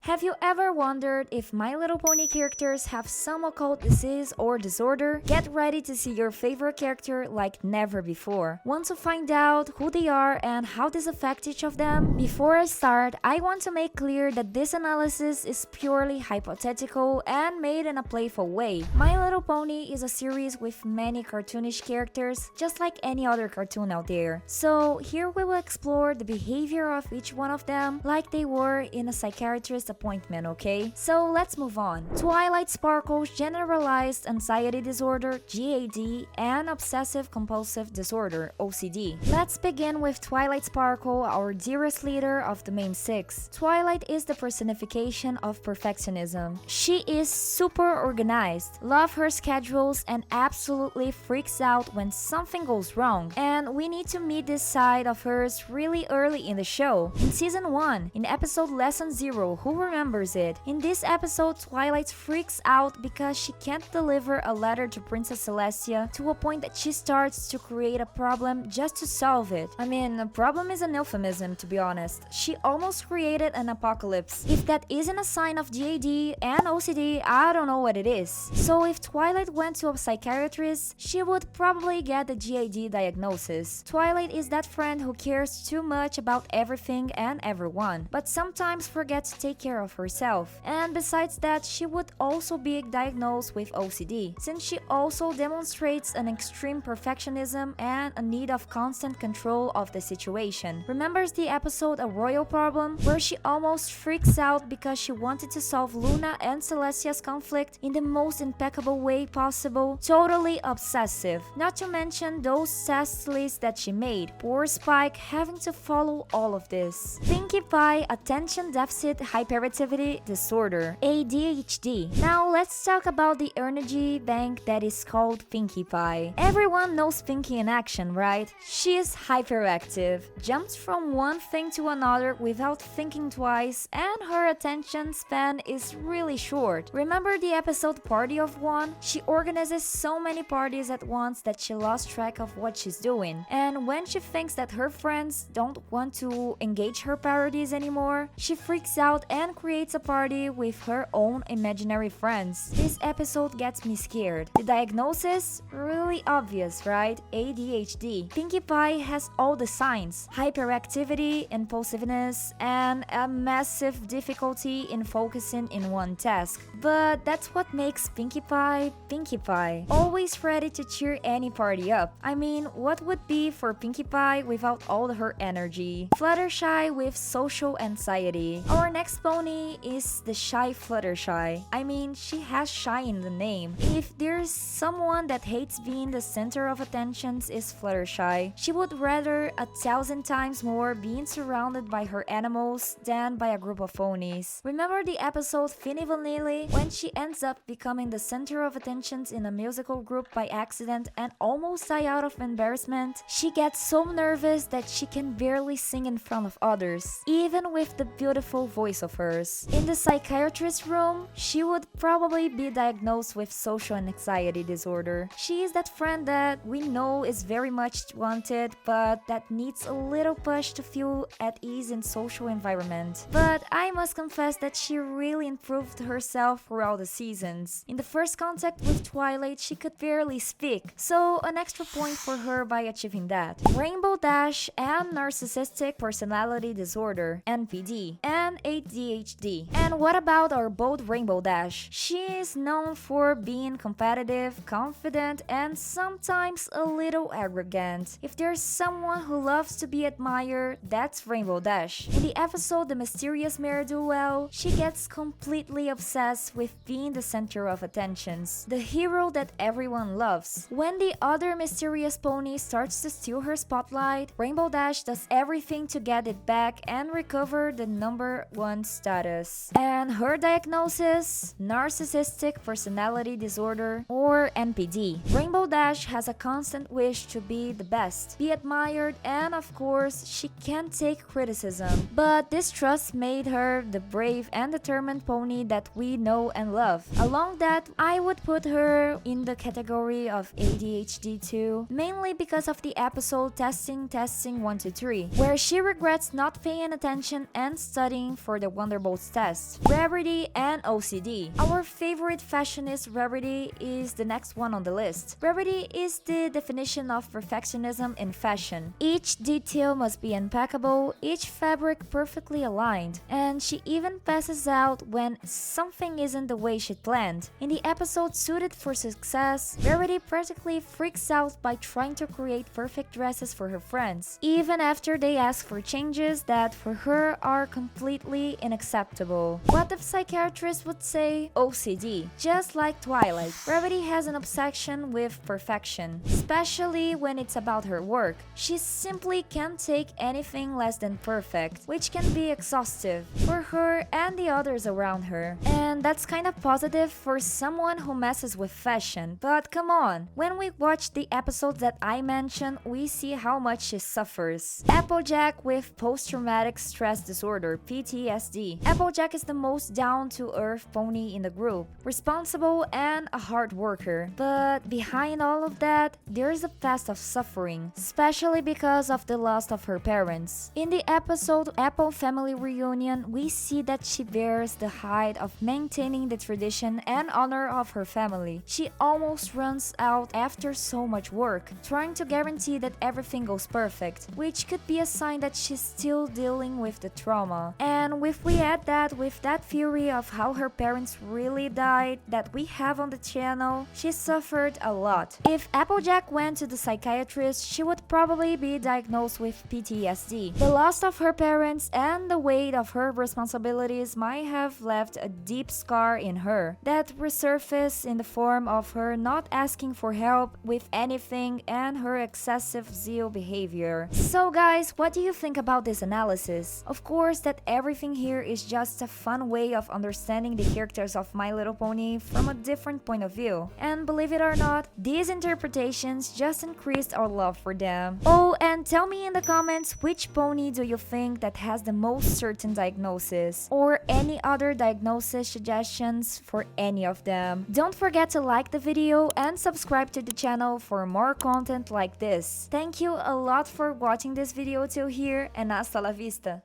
Have you ever wondered if My Little Pony characters have some occult disease or disorder? Get ready to see your favorite character like never before. Want to find out who they are and how this affects each of them? Before I start, I want to make clear that this analysis is purely hypothetical and made in a playful way. My Little Pony is a series with many cartoonish characters, just like any other cartoon out there. So here we will explore the behavior of each one of them like they were in a psychiatrist appointment, okay? So let's move on. Twilight Sparkle's generalized anxiety disorder, GAD, and obsessive compulsive disorder, OCD. Let's begin with Twilight Sparkle, our dearest leader of the main six. Twilight is the personification of perfectionism. She is super organized, loves her schedules, and absolutely freaks out when something goes wrong. And we need to meet this side of hers really early in the show. In season 1, in episode Lesson 0, who remembers it? In this episode, Twilight freaks out because she can't deliver a letter to Princess Celestia to a point that she starts to create a problem just to solve it. I mean, a problem is an euphemism, to be honest. She almost created an apocalypse. If that isn't a sign of GAD and OCD, I don't know what it is. So if Twilight went to a psychiatrist, she would probably get the GAD diagnosis. Twilight is that friend who cares too much about everything and everyone, but sometimes forgets to take care of herself. And besides that, she would also be diagnosed with OCD, since she also demonstrates an extreme perfectionism and a need of constant control of the situation. Remembers the episode A Royal Problem, where she almost freaks out because she wanted to solve Luna and Celestia's conflict in the most impeccable way possible? Totally obsessive. Not to mention those test lists that she made. Poor Spike having to follow all of this. Pinkie Pie Attention Deficit Hyperactivity Disorder, ADHD. Now let's talk about the energy bank that is called Pinkie Pie. Everyone knows Pinkie in action, right? She is hyperactive, jumps from one thing to another without thinking twice, and her attention span is really short. Remember the episode Party of One? She organizes so many parties at once that she lost track of what she's doing. And when she thinks that her friends don't want to engage her parties anymore, she freaks out and creates a party with her own imaginary friends. This episode gets me scared. The diagnosis? Really obvious, right? ADHD. Pinkie Pie has all the signs: hyperactivity, impulsiveness, and a massive difficulty in focusing in one task. But that's what makes Pinkie Pie Pinkie Pie. Always ready to cheer any party up. I mean, what would be for Pinkie Pie without all her energy? Fluttershy with social anxiety. Our next pony is the shy Fluttershy. I mean, she has shy in the name. If there's someone that hates being the center of attention, is Fluttershy. She would rather 1,000 times more being surrounded by her animals than by a group of ponies. Remember the episode Finny Vanilli, when she ends up becoming the center of attention in a musical group by accident and almost die out of embarrassment? She gets so nervous that she can barely sing in front of others, even with the beautiful voice of hers. In the psychiatrist's room, she would probably be diagnosed with social anxiety disorder. She is that friend that we know is very much wanted, but that needs a little push to feel at ease in social environment. But I must confess that she really improved herself throughout the seasons. In the first contact with Twilight, she could barely speak, so an extra point for her by achieving that. Rainbow Dash and Narcissistic Personality Disorder, NPD, and ADHD. And what about our bold Rainbow Dash? She is known for being competitive, confident, and sometimes a little arrogant. If there's someone who loves to be admired, that's Rainbow Dash. In the episode The Mysterious Mare Duel, she gets completely obsessed with being the center of attentions, the hero that everyone loves. When the other mysterious pony starts to steal her spotlight, Rainbow Dash does everything to get it back and recover the #1 status. And her diagnosis? Narcissistic Personality Disorder, or NPD. Rainbow Dash has a constant wish to be the best, be admired, and of course, she can't take criticism. But this trust made her the brave and determined pony that we know and love. Along that, I would put her in the category of ADHD too, mainly because of the episode Testing 1 2 3, where she regrets not paying attention and studying for the Wonder both tests, rarity and OCD. Our favorite fashionist rarity is the next one on the list. Rarity is the definition of perfectionism in fashion. Each detail must be impeccable, each fabric perfectly aligned, and she even passes out when something isn't the way she planned. In the episode Suited for Success, Rarity practically freaks out by trying to create perfect dresses for her friends, even after they ask for changes that for her are completely unacceptable. What the psychiatrist would say? OCD. Just like Twilight, Rarity has an obsession with perfection, especially when it's about her work. She simply can't take anything less than perfect, which can be exhaustive for her and the others around her. And that's kind of positive for someone who messes with fashion, but come on, when we watch the episodes that I mentioned, we see how much she suffers. Applejack with post-traumatic stress disorder, PTSD. Applejack is the most down-to-earth pony in the group, responsible and a hard worker. But behind all of that, there's a past of suffering, especially because of the loss of her parents. In the episode Apple Family Reunion, we see that she bears the height of maintaining the tradition and honor of her family. She almost runs out after so much work, trying to guarantee that everything goes perfect, which could be a sign that she's still dealing with the trauma. And if we add that with that theory of how her parents really died that we have on the channel, she suffered a lot. If Applejack went to the psychiatrist, she would probably be diagnosed with PTSD. The loss of her parents and the weight of her responsibilities might have left a deep scar in her that resurfaced in the form of her not asking for help with anything and her excessive zeal behavior. So guys, what do you think about this analysis? Of course that everything here is just a fun way of understanding the characters of My Little Pony from a different point of view. And believe it or not, these interpretations just increased our love for them. Oh, and tell me in the comments which pony do you think that has the most certain diagnosis, or any other diagnosis suggestions for any of them. Don't forget to like the video and subscribe to the channel for more content like this. Thank you a lot for watching this video till here, and hasta la vista!